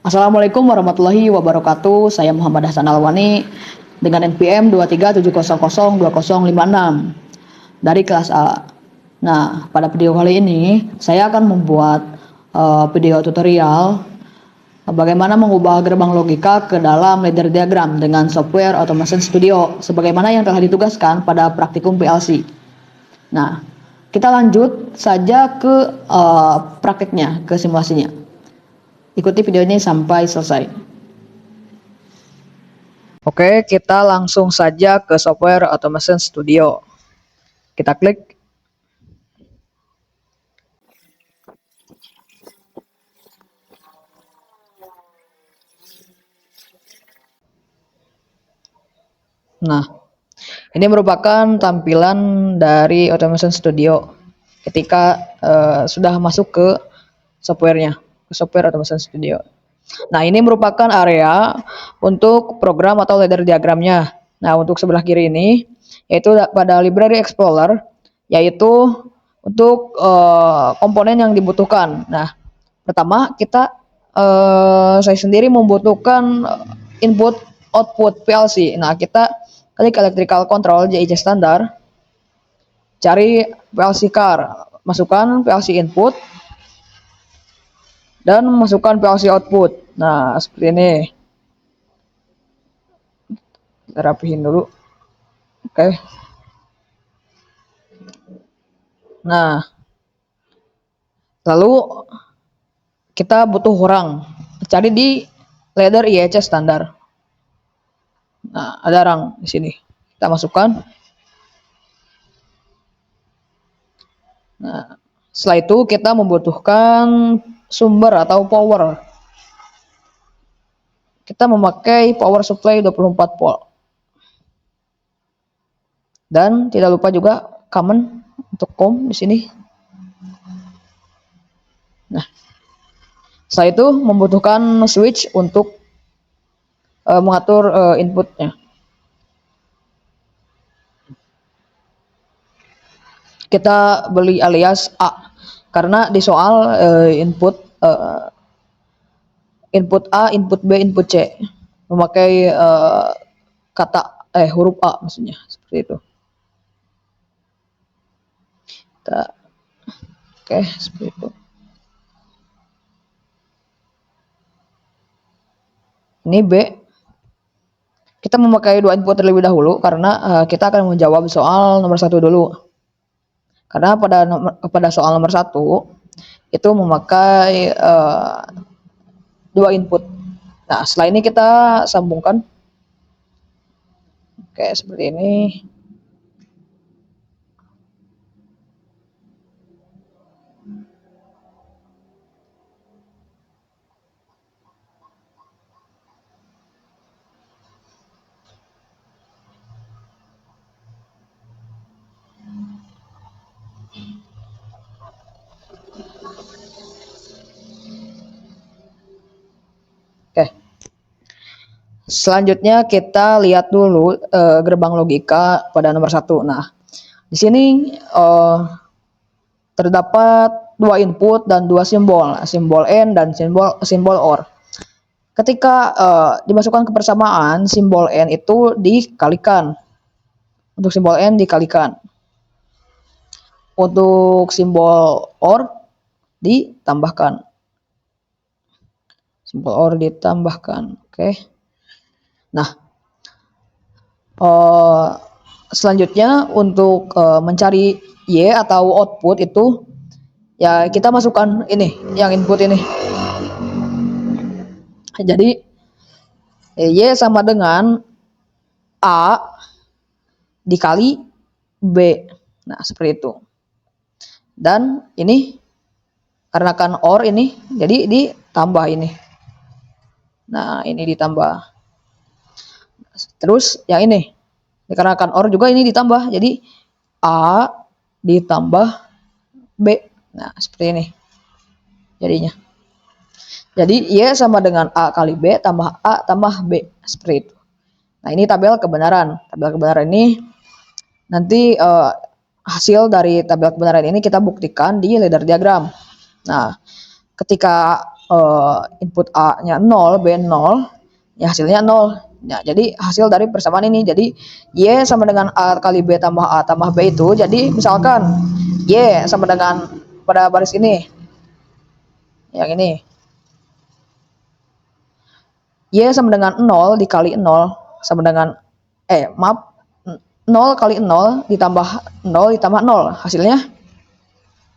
Assalamualaikum warahmatullahi wabarakatuh. Saya Muhammad Hasan Alwani dengan NPM 237002056 dari kelas A. Nah, pada video kali ini saya akan membuat video tutorial bagaimana mengubah gerbang logika ke dalam ladder diagram dengan software Automation Studio sebagaimana yang telah ditugaskan pada praktikum PLC. Nah, kita lanjut saja ke prakteknya, ke simulasinya. Ikuti video ini sampai selesai. Oke, kita langsung saja ke software Automation Studio. Kita klik. Nah, ini merupakan tampilan dari Automation Studio ketika sudah masuk ke softwarenya, ke software Automation Studio. Nah, ini merupakan area untuk program atau ladder diagramnya. Nah, untuk sebelah kiri ini yaitu pada Library Explorer, yaitu untuk komponen yang dibutuhkan. Nah, pertama saya sendiri membutuhkan input output PLC. Nah, kita klik electrical control JIC standar, cari PLC car, masukkan PLC input dan masukkan PLC output. Nah, seperti ini. Kita rapihin dulu. Oke. Nah, lalu kita butuh orang. Cari di ladder IEC standar. Nah, ada rang di sini. Kita masukkan. Nah, setelah itu kita membutuhkan sumber atau power. Kita memakai power supply 24 volt. Dan tidak lupa juga common untuk COM di sini. Nah, setelah itu membutuhkan switch untuk mengatur inputnya. Kita beli alias A karena di soal input A, input B, input C memakai huruf A maksudnya, seperti itu. Oke, seperti itu. Ini B. Kita memakai dua input terlebih dahulu karena kita akan menjawab soal nomor 1 dulu. Karena pada soal nomor 1 itu memakai dua input. Nah, setelah ini kita sambungkan. Oke, seperti ini. Oke. Selanjutnya kita lihat dulu gerbang logika pada nomor 1. Nah, di sini terdapat dua input dan dua simbol, simbol N dan simbol OR. Ketika dimasukkan ke persamaan, simbol N itu dikalikan. Untuk simbol N dikalikan. Untuk simbol OR ditambahkan. Simbol OR ditambahkan. Oke. Nah, selanjutnya untuk mencari Y atau output itu ya kita masukkan ini, yang input ini. Jadi Y sama dengan A dikali B. Nah, seperti itu. Dan ini karena kan OR ini, jadi ditambah ini. Nah, ini ditambah. Terus yang ini, dikarenakan OR juga ini ditambah, jadi A ditambah B. Nah, seperti ini jadinya. Jadi Y sama dengan A kali B tambah A tambah B, seperti itu. Nah, ini tabel kebenaran. Tabel kebenaran ini nanti hasil dari tabel kebenaran ini kita buktikan di ladder diagram. Nah, ketika input A-nya 0, B 0, ya hasilnya 0. Ya, jadi hasil dari persamaan ini. Jadi Y sama dengan A kali B tambah A tambah B itu, jadi misalkan Y sama dengan pada baris ini, yang ini. Y sama dengan 0 dikali 0 sama dengan maaf 0 kali 0 ditambah 0 ditambah 0, hasilnya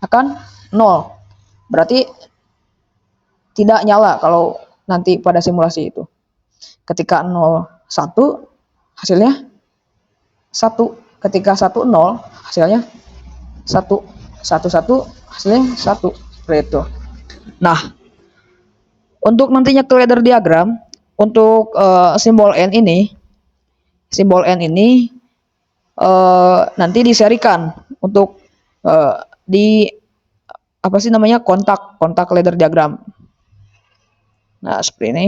akan 0. Berarti tidak nyala kalau nanti pada simulasi itu. Ketika 0 1 hasilnya 1, ketika 1 0 hasilnya 1, 1 1 hasilnya 1, seperti itu. Nah, untuk nantinya ke ladder diagram untuk simbol N ini nanti diserikan untuk di apa sih namanya, kontak ladder diagram. Nah, seperti ini.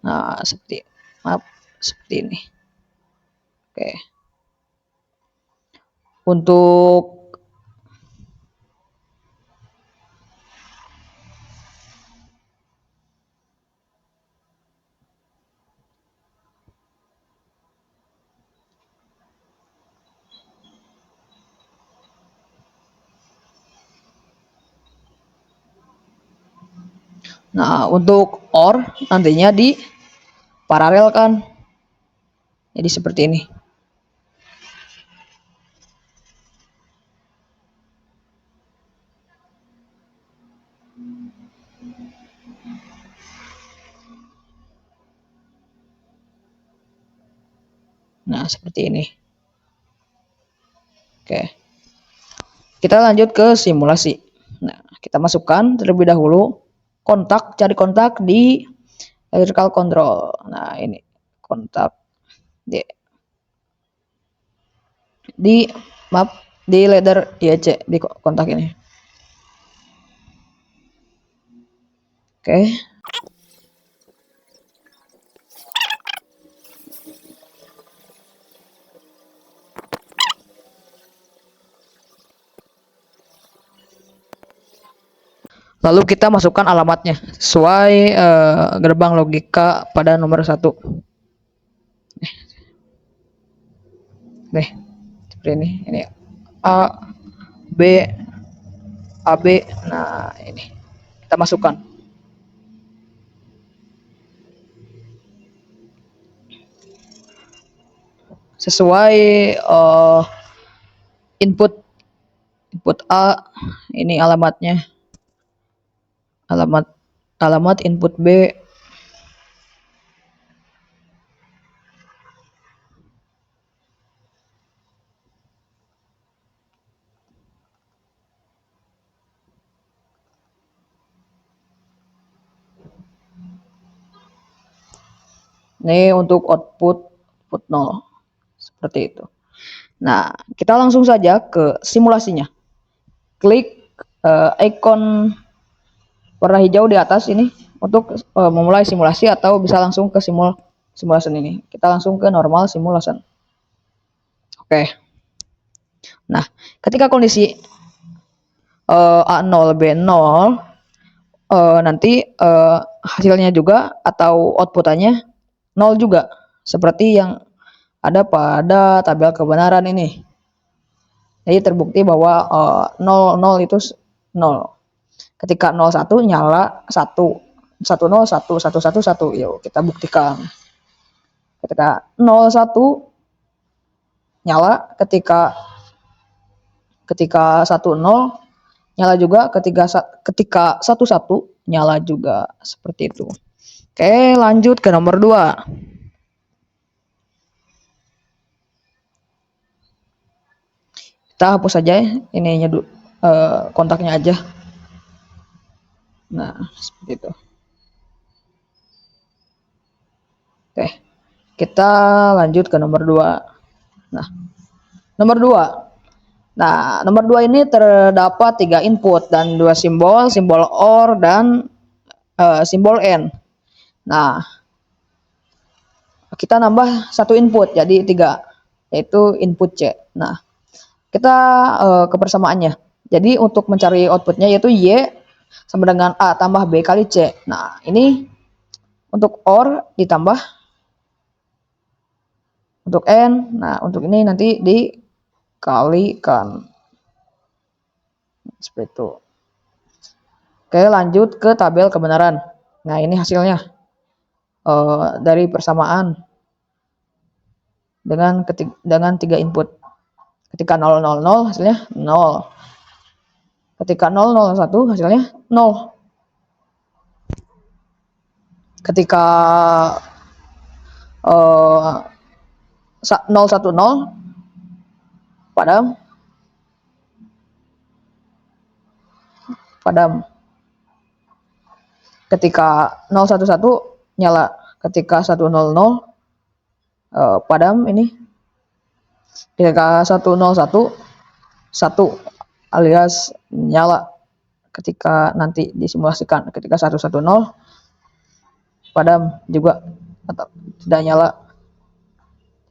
Nah, seperti ini. Oke. Untuk untuk OR nantinya di paralelkan. Jadi seperti ini. Nah, seperti ini. Oke. Kita lanjut ke simulasi. Nah, kita masukkan terlebih dahulu cari kontak di electrical control. Nah, ini kontak di ladder IEC di kontak ini. Oke. Lalu kita masukkan alamatnya sesuai gerbang logika pada nomor 1. Nih, seperti ini. Ini A, B, AB. Nah, ini kita masukkan. Sesuai input A, ini alamatnya. Alamat input B. Ini untuk output 0. Seperti itu. Nah, kita langsung saja ke simulasinya. Klik icon warna hijau di atas ini untuk memulai simulasi, atau bisa langsung ke simulation ini. Kita langsung ke normal simulation. Oke. Nah, ketika kondisi A0 B0 nanti hasilnya juga atau outputannya 0 juga, seperti yang ada pada tabel kebenaran ini. Jadi terbukti bahwa 0 itu 0. Ketika 01 nyala 1, 10 1 11 1. Yuk kita buktikan. Ketika 01 nyala, ketika 10 nyala juga, ketika 11 nyala juga, seperti itu. Oke, lanjut ke nomor 2. Kita hapus saja ininya dulu, kontaknya aja. Nah, seperti itu. Oke, kita lanjut ke nomor 2. Nah, nomor 2. Nah, nomor 2 ini terdapat 3 input dan 2 simbol OR dan simbol N. Nah, kita nambah 1 input jadi 3. yaitu input C. Nah, kita ke persamaannya. Jadi untuk mencari outputnya yaitu Y sama dengan A tambah B kali C. Nah, ini untuk OR ditambah untuk N. Nah, untuk ini nanti dikalikan. Seperti itu. Oke, lanjut ke tabel kebenaran. Nah, ini hasilnya dari persamaan dengan 3 input. Ketika 000 hasilnya 0. Ketika 001 hasilnya 0. Ketika 010 padam. Ketika 011 nyala. Ketika 100 padam ini. Ketika 101 1 alias nyala. Ketika nanti disimulasikan ketika 110 padam juga atau tidak nyala.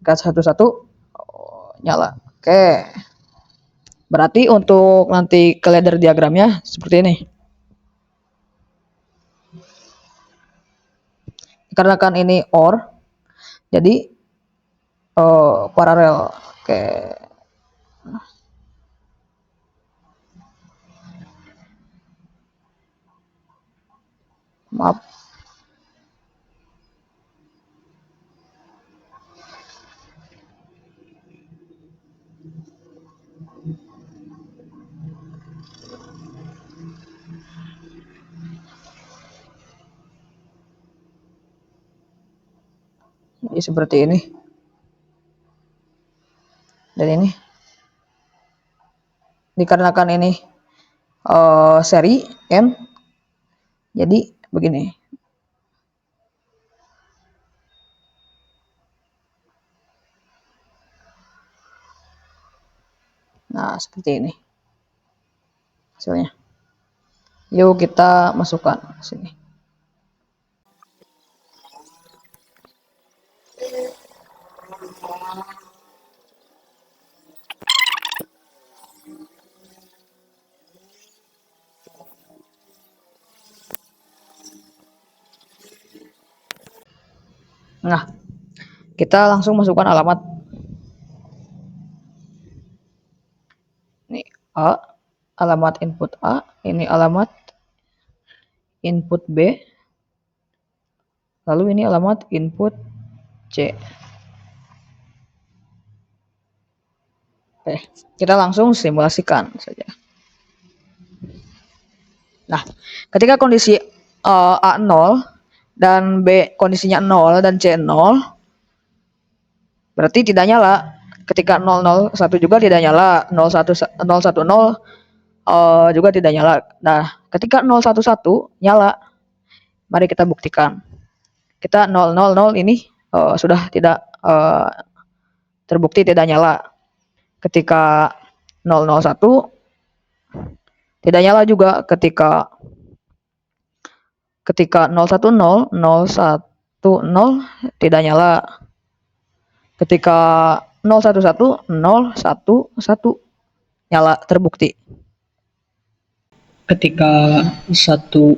Ketika 11 nyala. Oke. Berarti untuk nanti ke ladder diagramnya seperti ini. Dikarenakan ini OR, jadi paralel. Oke. Maaf. Jadi seperti ini. Dan ini dikarenakan ini seri N, jadi begini. Nah, seperti ini hasilnya. Yuk kita masukkan ke sini. Nah, kita langsung masukkan alamat. Ini A, alamat input A, ini alamat input B, lalu ini alamat input C. Oke, kita langsung simulasikan saja. Nah, ketika kondisi A 0 dan B kondisinya 0 dan C 0, berarti tidak nyala. Ketika 001 juga tidak nyala, 010 juga tidak nyala. Nah, ketika 011 nyala, mari kita buktikan. Kita 000 ini sudah tidak terbukti tidak nyala. Ketika 001 tidak nyala juga. Ketika 010 tidak nyala. Ketika 011 nyala, terbukti. Ketika 100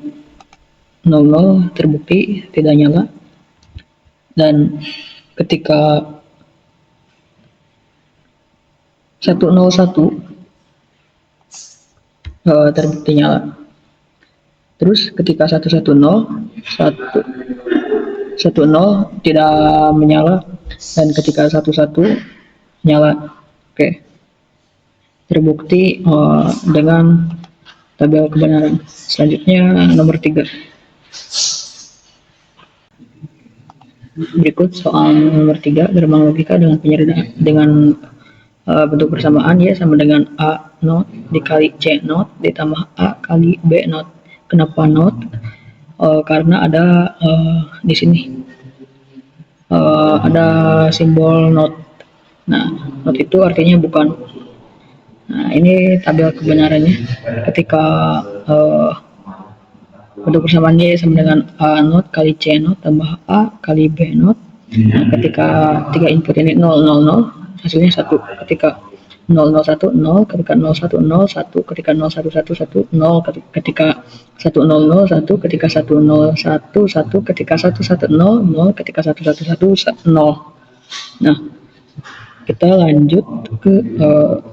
terbukti tidak nyala, dan ketika 101 terbukti nyala. Terus ketika 110 tidak menyala, dan ketika 11 nyala. Oke. Terbukti dengan tabel kebenaran. Selanjutnya nomor 3. Berikut soal nomor 3, gerbang logika dengan penyederhanaan dengan bentuk persamaan Y sama dengan A not dikali C not ditambah A kali B not. Kenapa not? Karena ada di sini ada simbol not. Nah, not itu artinya bukan. Nah, ini tabel kebenarannya. Ketika bentuk persamaan Y sama dengan A not kali C not tambah A kali B not. Nah, ketika 3 input ini 0, 0, 0, hasilnya 1. Ketika 001 0, ketika 01 0 1, ketika 0111 0, ketika 1001 ketika 101 1, ketika 110 0, ketika 111 0. Nah, kita lanjut ke uh,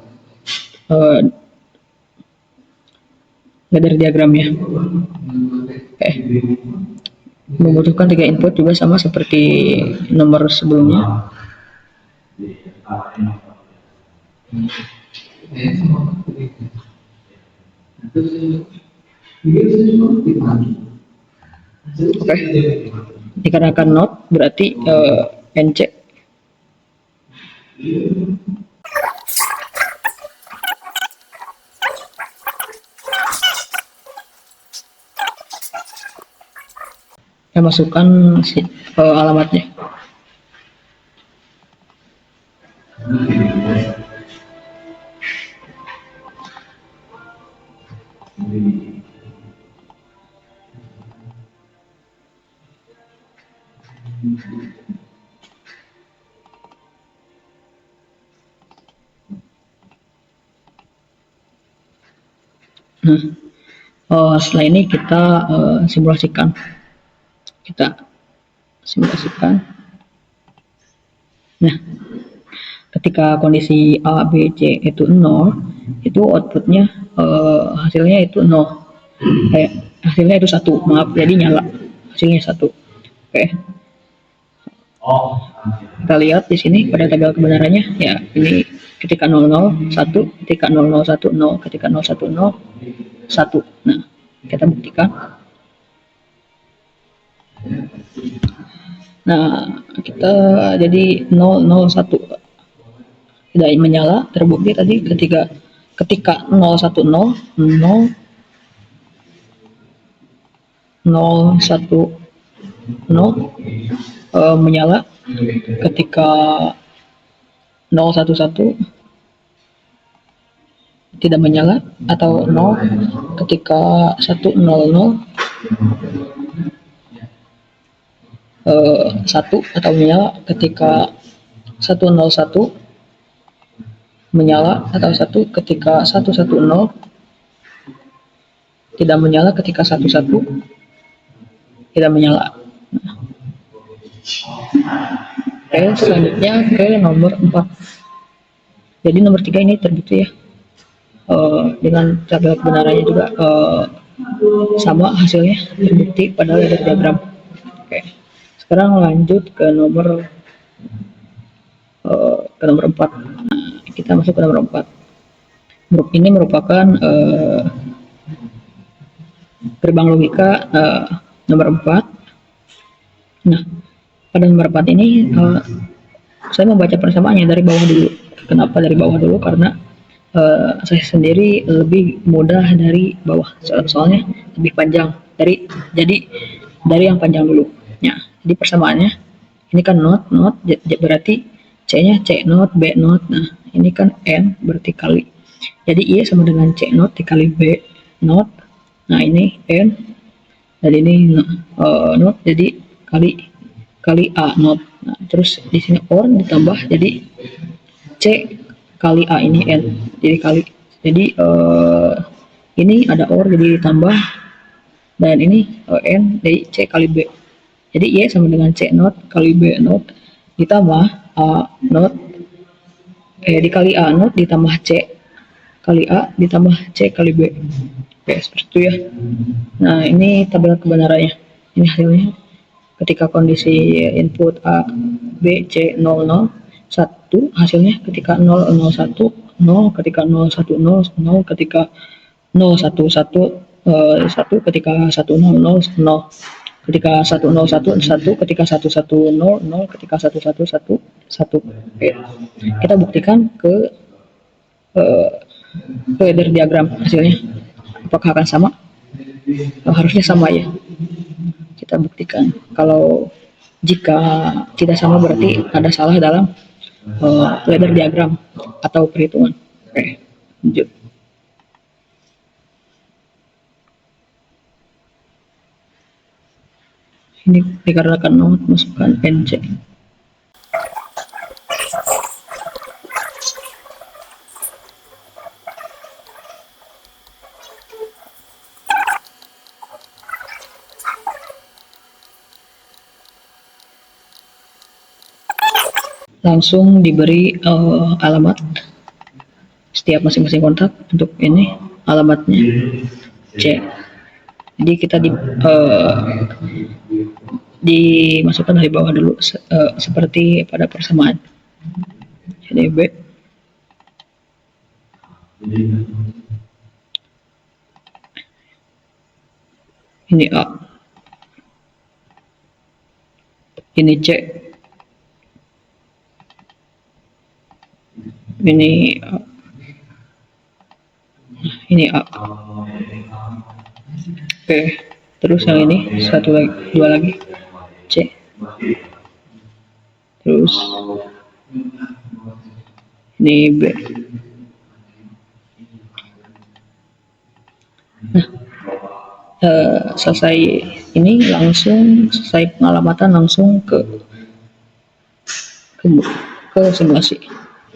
ladder diagramnya. Membutuhkan 3 input juga sama seperti nomor sebelumnya. Oke. Dikarenakan not berarti NC. Saya masukkan alamatnya. Nah, setelah ini kita simulasikan. Nah, ketika kondisi A, B, C itu 0, itu outputnya hasilnya itu 0. Hasilnya itu 1, maaf, jadi nyala. Hasilnya 1. Oke. Kita lihat di sini pada tabel kebenarannya, ya ini ketika 00 1, ketika 0010, ketika 010 1. Nah, kita buktikan. Nah, kita jadi 001 tidak menyala, terbukti tadi ketika 010 0 010 menyala, ketika 011 tidak menyala, atau 0 ketika 100 1 atau menyala, ketika 101 menyala, atau 1 ketika 110 tidak menyala, ketika 11 tidak menyala. Oke, selanjutnya ke nomor 4. Jadi nomor 3 ini terbukti ya, dengan tabel kebenarannya juga sama hasilnya, terbukti pada ladder diagram. Oke, sekarang lanjut ke nomor 4. Nah, kita masuk ke nomor 4. Grup ini merupakan gerbang logika nomor 4. Nah, pada nomor 4 ini saya membaca persamaannya dari bawah dulu. Kenapa dari bawah dulu? Karena saya sendiri lebih mudah dari bawah, soalnya lebih panjang. Jadi dari yang panjang dulu. Ya, jadi persamaannya ini kan not, berarti C-nya C not, B not. Nah, ini kan N berarti kali. Jadi I sama dengan C not dikali B not. Nah, ini N dan ini not, jadi kali A not. Nah, terus di sini OR ditambah, jadi C kali A, ini N jadi kali. Jadi ini ada OR jadi tambah, dan ini N dari C kali B. Jadi Y sama dengan C not kali B not ditambah A not dikali A not ditambah C kali A ditambah C kali B. Oke, seperti itu ya. Nah, ini tabel kebenarannya. Ini hasilnya ketika kondisi input A, B, C 00 1, hasilnya ketika 001 0, ketika 010 0, ketika 011 1, ketika 100 0, ketika 101 1, ketika 110 0, ketika 111 1. Oke. Kita buktikan ke ladder diagram hasilnya. Apakah akan sama? Harusnya sama ya. Kita buktikan. Kalau jika tidak sama berarti ada salah dalam ladder diagram atau perhitungan. Oke, lanjut. Ini dikarenakan not, masukkan NC. langsung diberi alamat setiap masing-masing kontak. Untuk ini alamatnya C. Jadi kita dimasukkan dari bawah dulu seperti pada persamaan. Jadi B, ini A, ini C, ini A, ini A. Oke, terus yang ini satu lagi, dua lagi C. Terus ini B. Nah, selesai ini langsung selesai pengalamatan langsung ke simulasi.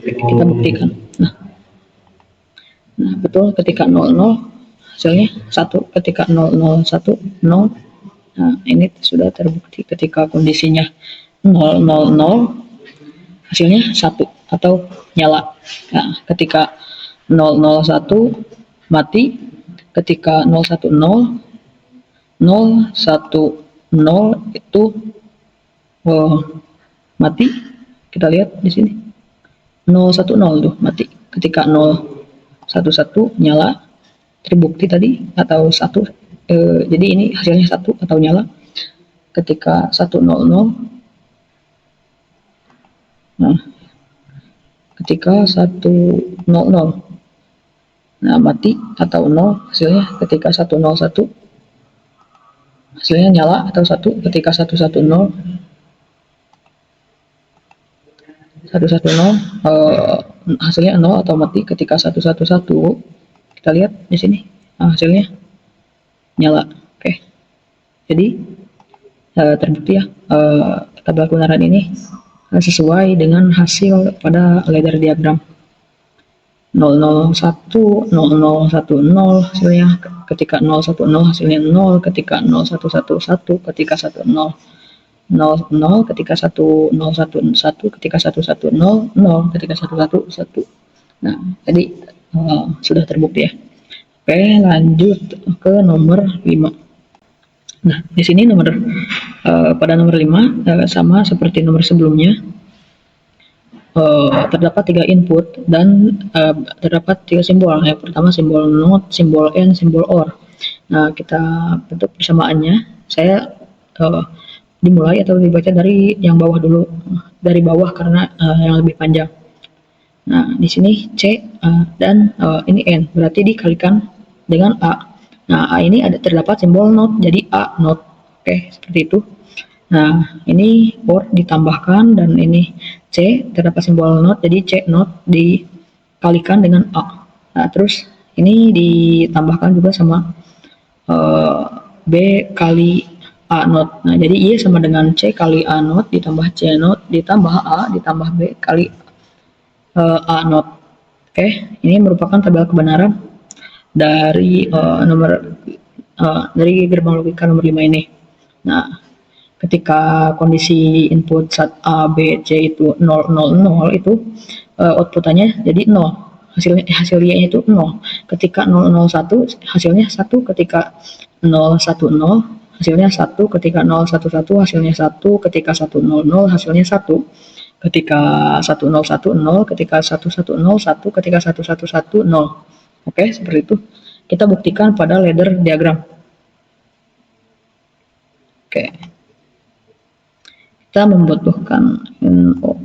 Kita buktikan. Nah, betul ketika 00 hasilnya 1, ketika 001 0. Nah, ini sudah terbukti ketika kondisinya 000 hasilnya 1 atau nyala. Nah, ketika 001 mati, ketika 010 itu mati. Kita lihat di sini 010 tuh mati. Ketika 011 nyala, terbukti tadi atau 1. Jadi ini hasilnya 1 atau nyala. Ketika 100, nah ketika 100, nah mati atau 0 hasilnya. Ketika 101 hasilnya nyala atau 1. Ketika 110 hasilnya 0 atau mati. Ketika 111 kita lihat di sini hasilnya nyala. Oke, jadi terbukti ya tabel kebenaran ini sesuai dengan hasil pada ladder diagram 001 0010 hasilnya. Ketika 010 hasilnya 0, ketika 0111 ketika 10 00, ketika 1011 ketika 110 0, ketika 111. Nah, jadi sudah terbukti ya. Oke, lanjut ke nomor 5. Nah, di sini pada nomor 5 sama seperti nomor sebelumnya, terdapat 3 input dan terdapat 3 simbol. Yang pertama simbol not, simbol and, simbol or. Nah, kita bentuk persamaannya. Saya dimulai atau dibaca dari yang bawah dulu, dari bawah karena yang lebih panjang. Nah, di sini C dan ini N, berarti dikalikan dengan A. Nah, A ini terdapat simbol not, jadi A not. Oke, seperti itu. Nah, ini or ditambahkan dan ini C terdapat simbol not, jadi C not dikalikan dengan A. Nah, terus ini ditambahkan juga sama B kali A not. Nah, jadi I sama dengan C kali A not ditambah C not ditambah A ditambah B kali A not. Oke, ini merupakan tabel kebenaran dari dari gerbang logika nomor 5 ini. Nah, ketika kondisi input saat A, B, C itu 0, 0, 0 itu outputannya jadi 0. Hasilnya itu 0. Ketika 001 hasilnya 1, ketika 010 hasilnya 1, ketika 011 hasilnya 1, ketika 100 hasilnya 1. Ketika 1010, ketika 110 1, ketika 111 0. Oke, seperti itu. Kita buktikan pada ladder diagram. Oke. Kita membutuhkan NO.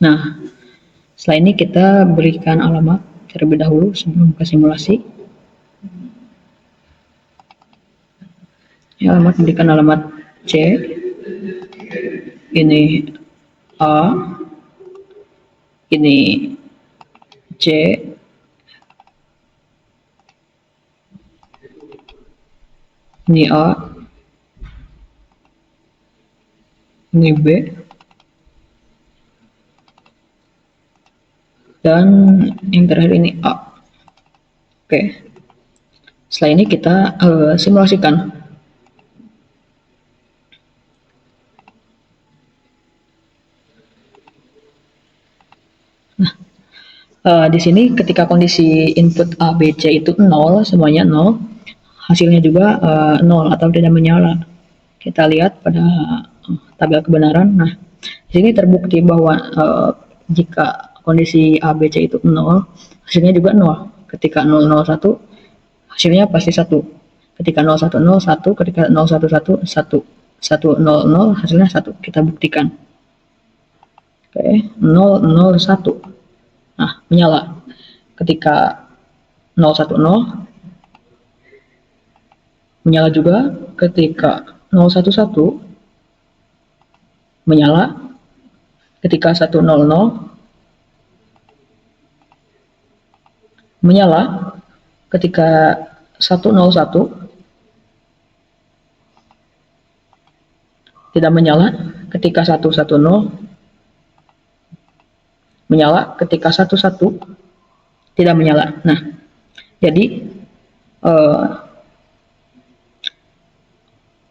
Nah, setelah ini kita berikan alamat terlebih dahulu sebelum ke simulasi. Ya, alamat berikan alamat C, ini A, ini C, ini A, ini B, dan yang terakhir ini A. Oke, setelah ini kita simulasikan. Di sini ketika kondisi input A, B, C itu 0, semuanya 0, hasilnya juga 0 atau tidak menyala. Kita lihat pada tabel kebenaran. Nah, di sini terbukti bahwa jika kondisi A, B, C itu 0, hasilnya juga 0. Ketika 0, 0, 1, hasilnya pasti 1. Ketika 0, 1, 0, 1. Ketika 0, 1, 1, 1. 1, 0, 0, hasilnya 1. Kita buktikan. Oke, 0, 0, 1. Nah, menyala. Ketika 010 menyala juga, ketika 011 menyala, ketika 100 menyala, ketika 101 tidak menyala, ketika 110 menyala, ketika 11 tidak menyala. Nah, jadi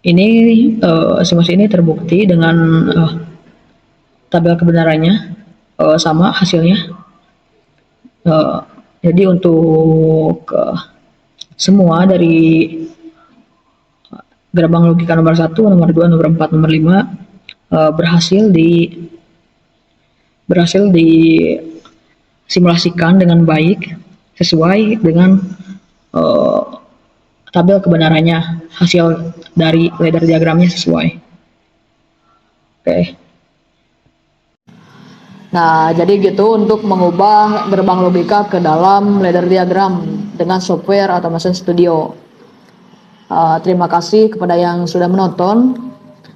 ini simulasi ini terbukti dengan tabel kebenarannya sama hasilnya. Jadi untuk semua dari gerbang logika nomor 1, nomor 2, nomor 4, nomor 5 berhasil disimulasikan dengan baik sesuai dengan tabel kebenarannya, hasil dari ladder diagramnya sesuai. Oke. Nah, jadi gitu untuk mengubah gerbang logika ke dalam ladder diagram dengan software Automation Studio. Terima kasih kepada yang sudah menonton.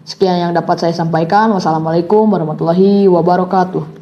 Sekian yang dapat saya sampaikan. Wassalamualaikum warahmatullahi wabarakatuh.